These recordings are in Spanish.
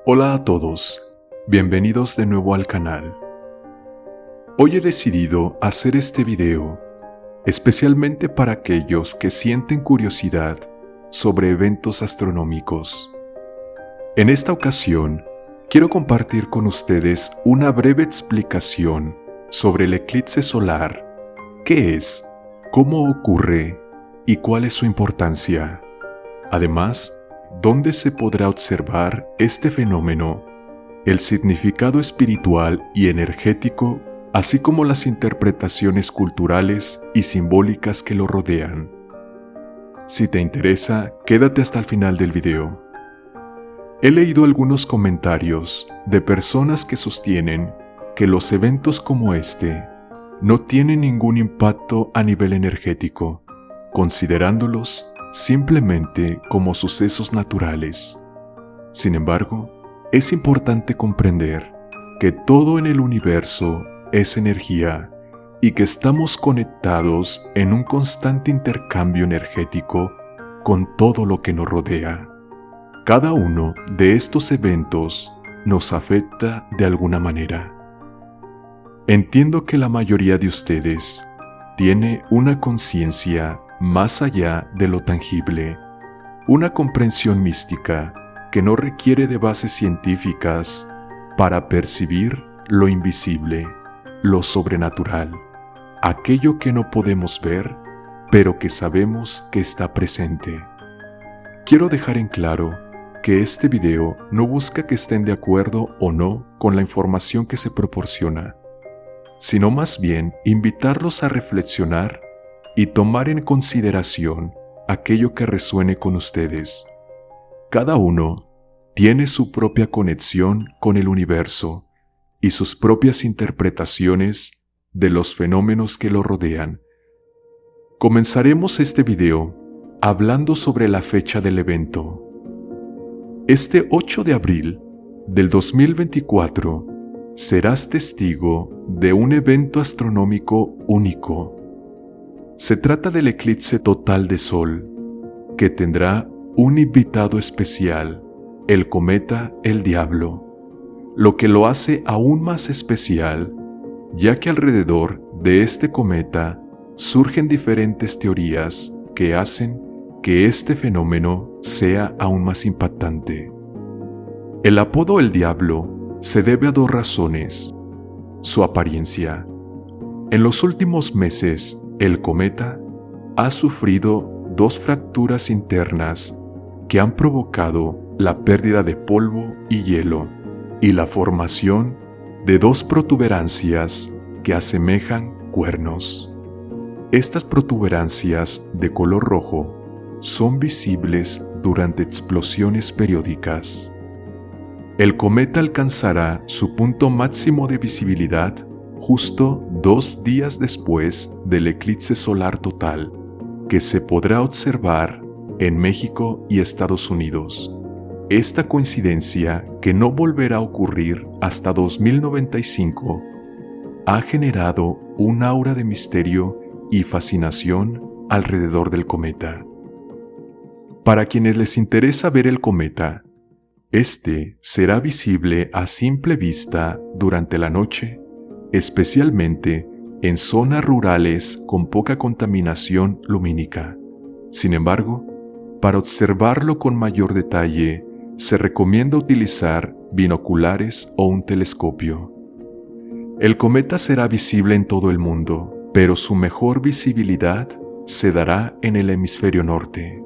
Hola a todos, bienvenidos de nuevo al canal. Hoy he decidido hacer este video especialmente para aquellos que sienten curiosidad sobre eventos astronómicos. En esta ocasión, quiero compartir con ustedes una breve explicación sobre el eclipse solar, qué es, cómo ocurre y cuál es su importancia. Además, dónde se podrá observar este fenómeno, el significado espiritual y energético, así como las interpretaciones culturales y simbólicas que lo rodean. Si te interesa, quédate hasta el final del video. He leído algunos comentarios de personas que sostienen que los eventos como este no tienen ningún impacto a nivel energético, considerándolos simplemente como sucesos naturales. Sin embargo, es importante comprender que todo en el universo es energía y que estamos conectados en un constante intercambio energético con todo lo que nos rodea. Cada uno de estos eventos nos afecta de alguna manera. Entiendo que la mayoría de ustedes tiene una conciencia más allá de lo tangible, una comprensión mística que no requiere de bases científicas para percibir lo invisible, lo sobrenatural, aquello que no podemos ver, pero que sabemos que está presente. Quiero dejar en claro que este video no busca que estén de acuerdo o no con la información que se proporciona, sino más bien invitarlos a reflexionar y tomar en consideración aquello que resuene con ustedes. Cada uno tiene su propia conexión con el universo y sus propias interpretaciones de los fenómenos que lo rodean. Comenzaremos este video hablando sobre la fecha del evento. Este 8 de abril del 2024 serás testigo de un evento astronómico único. Se trata del eclipse total de Sol, que tendrá un invitado especial, el cometa El Diablo, lo que lo hace aún más especial, ya que alrededor de este cometa surgen diferentes teorías que hacen que este fenómeno sea aún más impactante. El apodo El Diablo se debe a dos razones: su apariencia. En los últimos meses, el cometa ha sufrido dos fracturas internas que han provocado la pérdida de polvo y hielo y la formación de dos protuberancias que asemejan cuernos. Estas protuberancias de color rojo son visibles durante explosiones periódicas. El cometa alcanzará su punto máximo de visibilidad justo 2 días después del eclipse solar total, que se podrá observar en México y Estados Unidos. Esta coincidencia, que no volverá a ocurrir hasta 2095, ha generado un aura de misterio y fascinación alrededor del cometa. Para quienes les interesa ver el cometa, este será visible a simple vista durante la noche, especialmente en zonas rurales con poca contaminación lumínica. Sin embargo, para observarlo con mayor detalle, se recomienda utilizar binoculares o un telescopio. El cometa será visible en todo el mundo, pero su mejor visibilidad se dará en el hemisferio norte.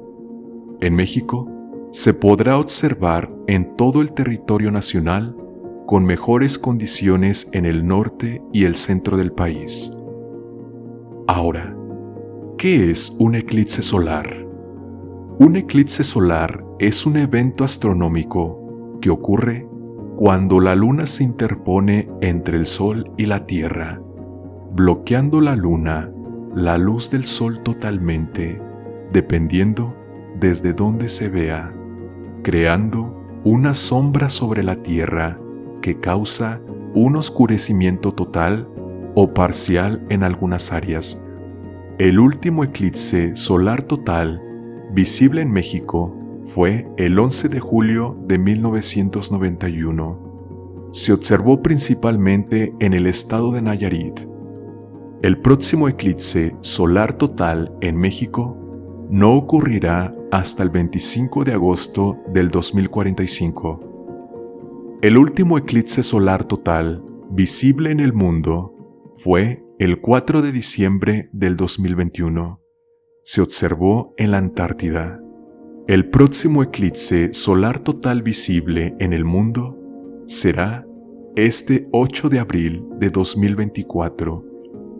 En México, se podrá observar en todo el territorio nacional con mejores condiciones en el norte y el centro del país. Ahora, ¿qué es un eclipse solar? Un eclipse solar es un evento astronómico que ocurre cuando la luna se interpone entre el Sol y la Tierra, bloqueando la luna la luz del Sol totalmente, dependiendo desde dónde se vea, creando una sombra sobre la Tierra que causa un oscurecimiento total o parcial en algunas áreas. El último eclipse solar total, visible en México, fue el 11 de julio de 1991. Se observó principalmente en el estado de Nayarit. El próximo eclipse solar total en México no ocurrirá hasta el 25 de agosto del 2045. El último eclipse solar total visible en el mundo fue el 4 de diciembre del 2021. Se observó en la Antártida. El próximo eclipse solar total visible en el mundo será este 8 de abril de 2024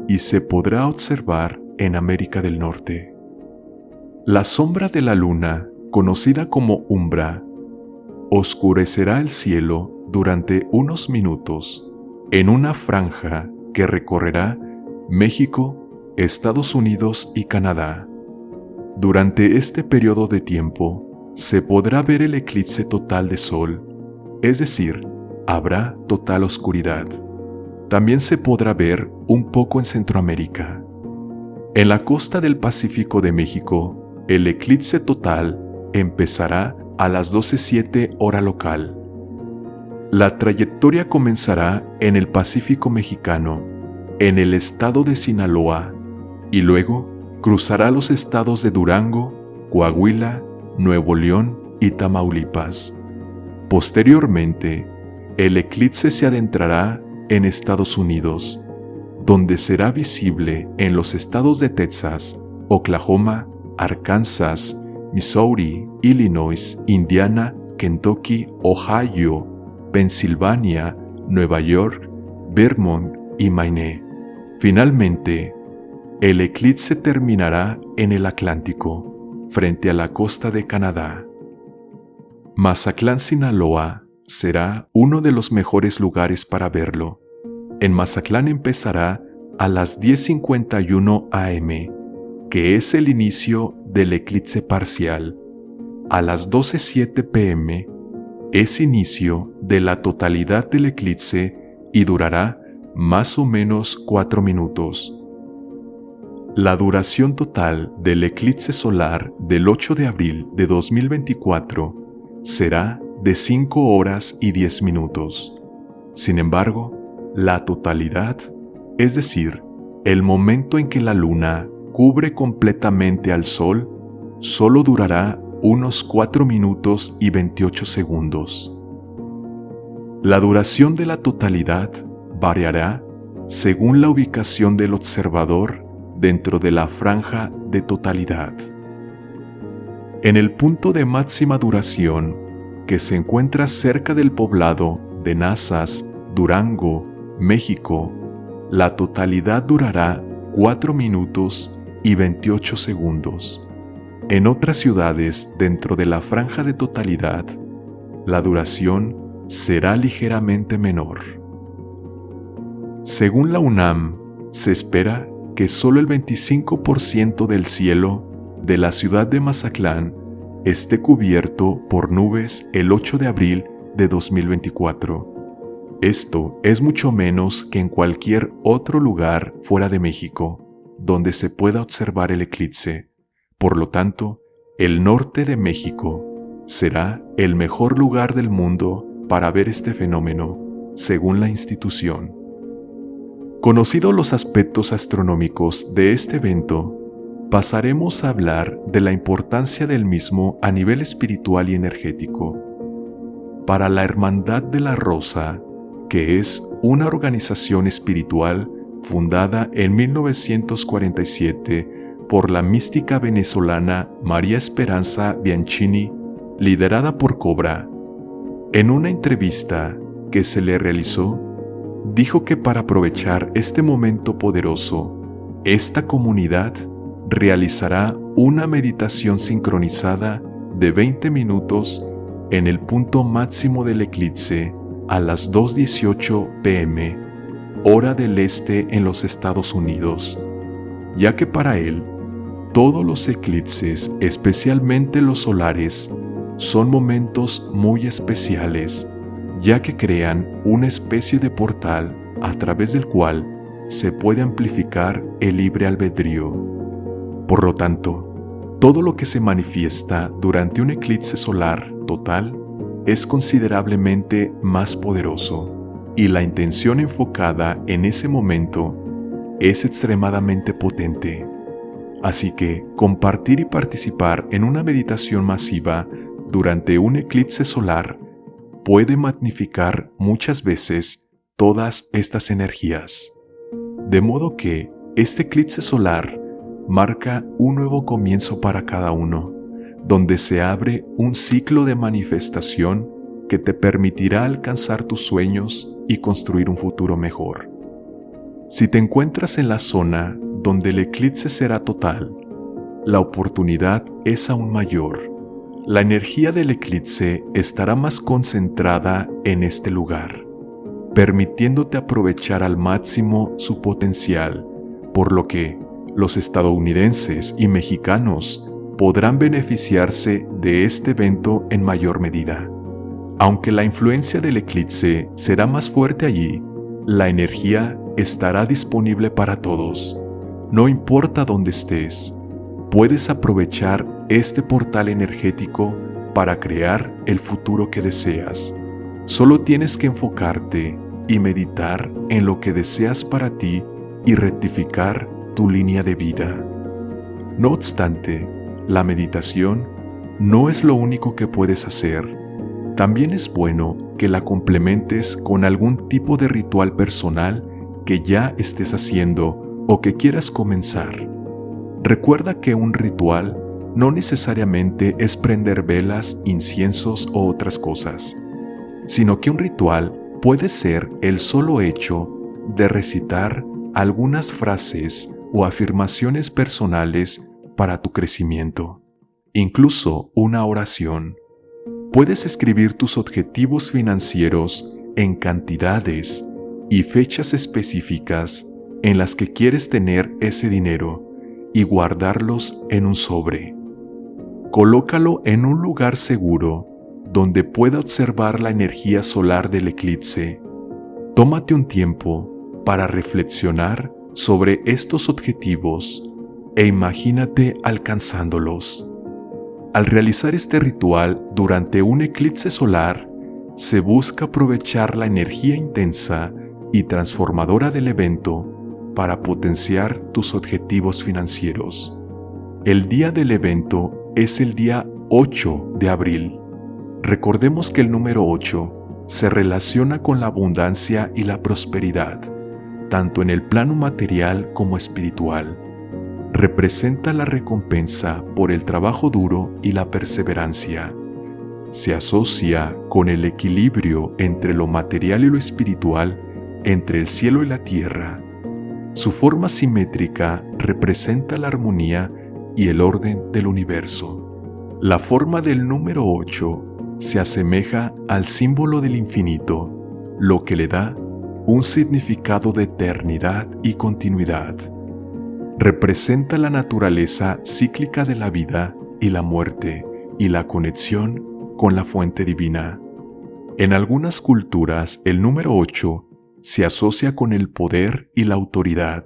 y se podrá observar en América del Norte. La sombra de la luna, conocida como umbra, oscurecerá el cielo durante unos minutos en una franja que recorrerá México, Estados Unidos y Canadá. Durante este periodo de tiempo se podrá ver el eclipse total de sol, es decir, habrá total oscuridad. También se podrá ver un poco en Centroamérica. En la costa del Pacífico de México, el eclipse total empezará a las 12:07 hora local. La trayectoria comenzará en el Pacífico mexicano, en el estado de Sinaloa, y luego cruzará los estados de Durango, Coahuila, Nuevo León y Tamaulipas. Posteriormente, el eclipse se adentrará en Estados Unidos, donde será visible en los estados de Texas, Oklahoma, Arkansas, Missouri, Illinois, Indiana, Kentucky, Ohio, Pensilvania, Nueva York, Vermont y Maine. Finalmente, el eclipse terminará en el Atlántico, frente a la costa de Canadá. Mazatlán, Sinaloa, será uno de los mejores lugares para verlo. En Mazatlán empezará a las 10:51 am, que es el inicio del eclipse parcial. A las 12:07 pm es inicio de la totalidad del eclipse y durará más o menos 4 minutos. La duración total del eclipse solar del 8 de abril de 2024 será de 5 horas y 10 minutos. Sin embargo, la totalidad, es decir, el momento en que la luna cubre completamente al sol, solo durará unos 4 minutos y 28 segundos. La duración de la totalidad variará según la ubicación del observador dentro de la franja de totalidad. En el punto de máxima duración, que se encuentra cerca del poblado de Nazas, Durango, México, la totalidad durará 4 minutos y 28 segundos. En otras ciudades dentro de la franja de totalidad, la duración será ligeramente menor. Según la UNAM, se espera que solo el 25% del cielo de la ciudad de Mazatlán esté cubierto por nubes el 8 de abril de 2024. Esto es mucho menos que en cualquier otro lugar fuera de México, donde se pueda observar el eclipse. Por lo tanto, el norte de México será el mejor lugar del mundo para ver este fenómeno, según la institución. Conocidos los aspectos astronómicos de este evento, pasaremos a hablar de la importancia del mismo a nivel espiritual y energético. Para la Hermandad de la Rosa, que es una organización espiritual fundada en 1947 por la mística venezolana María Esperanza Bianchini, liderada por Cobra, en una entrevista que se le realizó, dijo que para aprovechar este momento poderoso, esta comunidad realizará una meditación sincronizada de 20 minutos en el punto máximo del eclipse a las 2:18 p.m., hora del este en los Estados Unidos, ya que para él, todos los eclipses, especialmente los solares, son momentos muy especiales, ya que crean una especie de portal a través del cual se puede amplificar el libre albedrío. Por lo tanto, Todo lo que se manifiesta durante un eclipse solar total es considerablemente más poderoso, y la intención enfocada en ese momento es extremadamente potente. Así que compartir y participar en una meditación masiva durante un eclipse solar puede magnificar muchas veces todas estas energías. De modo que este eclipse solar marca un nuevo comienzo para cada uno, donde se abre un ciclo de manifestación que te permitirá alcanzar tus sueños y construir un futuro mejor. Si te encuentras en la zona donde el eclipse será total, la oportunidad es aún mayor. La energía del eclipse estará más concentrada en este lugar, permitiéndote aprovechar al máximo su potencial, por lo que los estadounidenses y mexicanos podrán beneficiarse de este evento en mayor medida. Aunque la influencia del eclipse será más fuerte allí, la energía estará disponible para todos. No importa dónde estés, puedes aprovechar este portal energético para crear el futuro que deseas. Solo tienes que enfocarte y meditar en lo que deseas para ti y rectificar tu línea de vida. No obstante, la meditación no es lo único que puedes hacer. También es bueno que la complementes con algún tipo de ritual personal que ya estés haciendo o que quieras comenzar. Recuerda que un ritual no necesariamente es prender velas, inciensos o otras cosas, sino que un ritual puede ser el solo hecho de recitar algunas frases o afirmaciones personales para tu crecimiento, incluso una oración. Puedes escribir tus objetivos financieros en cantidades y fechas específicas en las que quieres tener ese dinero y guardarlos en un sobre. Colócalo en un lugar seguro donde pueda observar la energía solar del eclipse. Tómate un tiempo para reflexionar sobre estos objetivos e imagínate alcanzándolos. Al realizar este ritual durante un eclipse solar, se busca aprovechar la energía intensa y transformadora del evento para potenciar tus objetivos financieros. El día del evento es el día 8 de abril. Recordemos que el número 8 se relaciona con la abundancia y la prosperidad, tanto en el plano material como espiritual. Representa la recompensa por el trabajo duro y la perseverancia. Se asocia con el equilibrio entre lo material y lo espiritual, entre el cielo y la tierra. Su forma simétrica representa la armonía y el orden del universo. La forma del número 8 se asemeja al símbolo del infinito, lo que le da un significado de eternidad y continuidad. Representa la naturaleza cíclica de la vida y la muerte y la conexión con la fuente divina. En algunas culturas, el número 8 se asocia con el poder y la autoridad.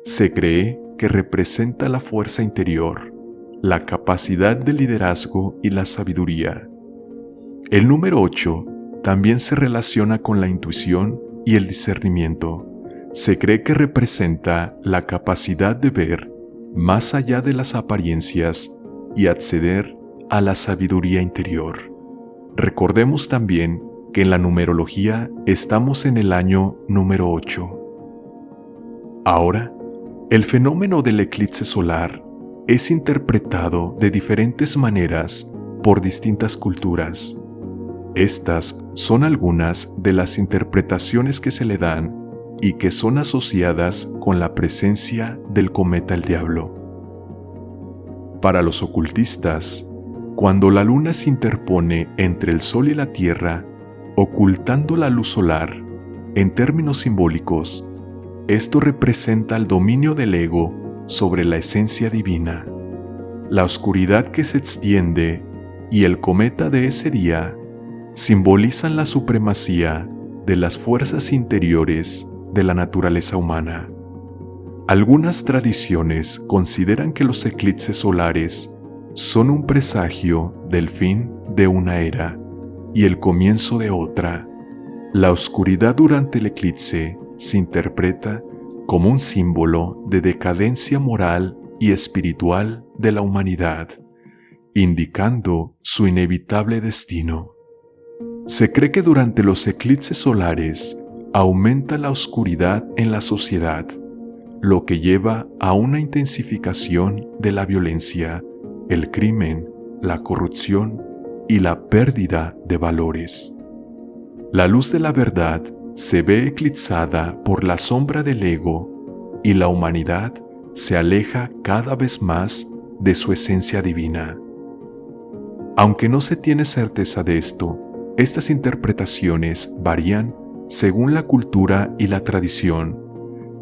Se cree que representa la fuerza interior, la capacidad de liderazgo y la sabiduría. El número 8 también se relaciona con la intuición y el discernimiento. Se cree que representa la capacidad de ver más allá de las apariencias y acceder a la sabiduría interior. Recordemos también que en la numerología estamos en el año número 8. Ahora, el fenómeno del eclipse solar es interpretado de diferentes maneras por distintas culturas. Estas son algunas de las interpretaciones que se le dan y que son asociadas con la presencia del cometa el Diablo. Para los ocultistas, cuando la luna se interpone entre el sol y la tierra, ocultando la luz solar, en términos simbólicos, esto representa el dominio del ego sobre la esencia divina. La oscuridad que se extiende y el cometa de ese día simbolizan la supremacía de las fuerzas interiores de la naturaleza humana. Algunas tradiciones consideran que los eclipses solares son un presagio del fin de una era y el comienzo de otra. La oscuridad durante el eclipse se interpreta como un símbolo de decadencia moral y espiritual de la humanidad, indicando su inevitable destino. Se cree que durante los eclipses solares aumenta la oscuridad en la sociedad, lo que lleva a una intensificación de la violencia, el crimen, la corrupción y la pérdida de valores. La luz de la verdad se ve eclipsada por la sombra del ego y la humanidad se aleja cada vez más de su esencia divina. Aunque no se tiene certeza de esto, estas interpretaciones varían según la cultura y la tradición,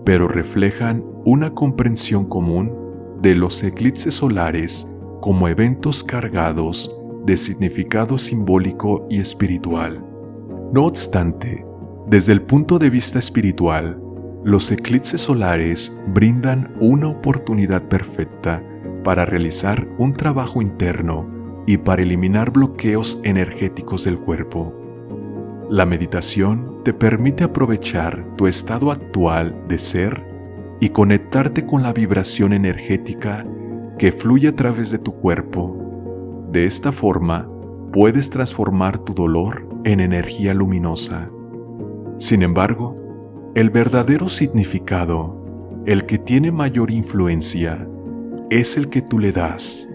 pero reflejan una comprensión común de los eclipses solares como eventos cargados de significado simbólico y espiritual. No obstante, desde el punto de vista espiritual, los eclipses solares brindan una oportunidad perfecta para realizar un trabajo interno y para eliminar bloqueos energéticos del cuerpo. La meditación te permite aprovechar tu estado actual de ser y conectarte con la vibración energética que fluye a través de tu cuerpo. De esta forma, puedes transformar tu dolor en energía luminosa. Sin embargo, el verdadero significado, el que tiene mayor influencia, es el que tú le das,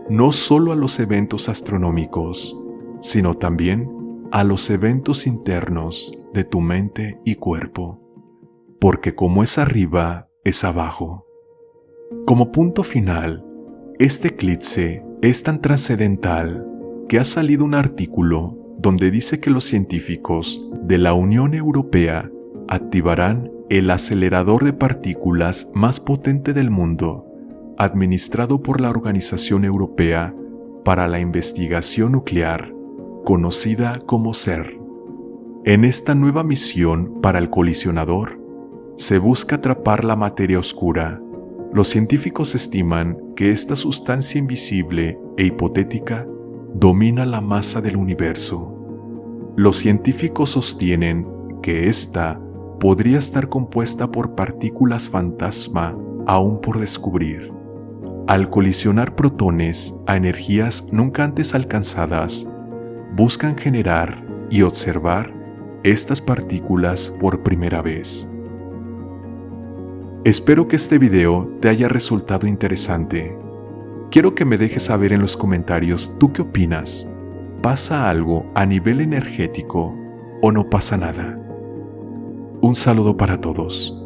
no solo a los eventos astronómicos, sino también a los eventos internos de tu mente y cuerpo, porque como es arriba, es abajo. Como punto final, este eclipse es tan trascendental que ha salido un artículo donde dice que los científicos de la Unión Europea activarán el acelerador de partículas más potente del mundo, administrado por la Organización Europea para la Investigación Nuclear, conocida como CERN. En esta nueva misión para el colisionador, se busca atrapar la materia oscura. Los científicos estiman que esta sustancia invisible e hipotética domina la masa del universo. Los científicos sostienen que esta podría estar compuesta por partículas fantasma aún por descubrir. Al colisionar protones a energías nunca antes alcanzadas, buscan generar y observar estas partículas por primera vez. Espero que este video te haya resultado interesante. Quiero que me dejes saber en los comentarios tú qué opinas. ¿Pasa algo a nivel energético o no pasa nada? Un saludo para todos.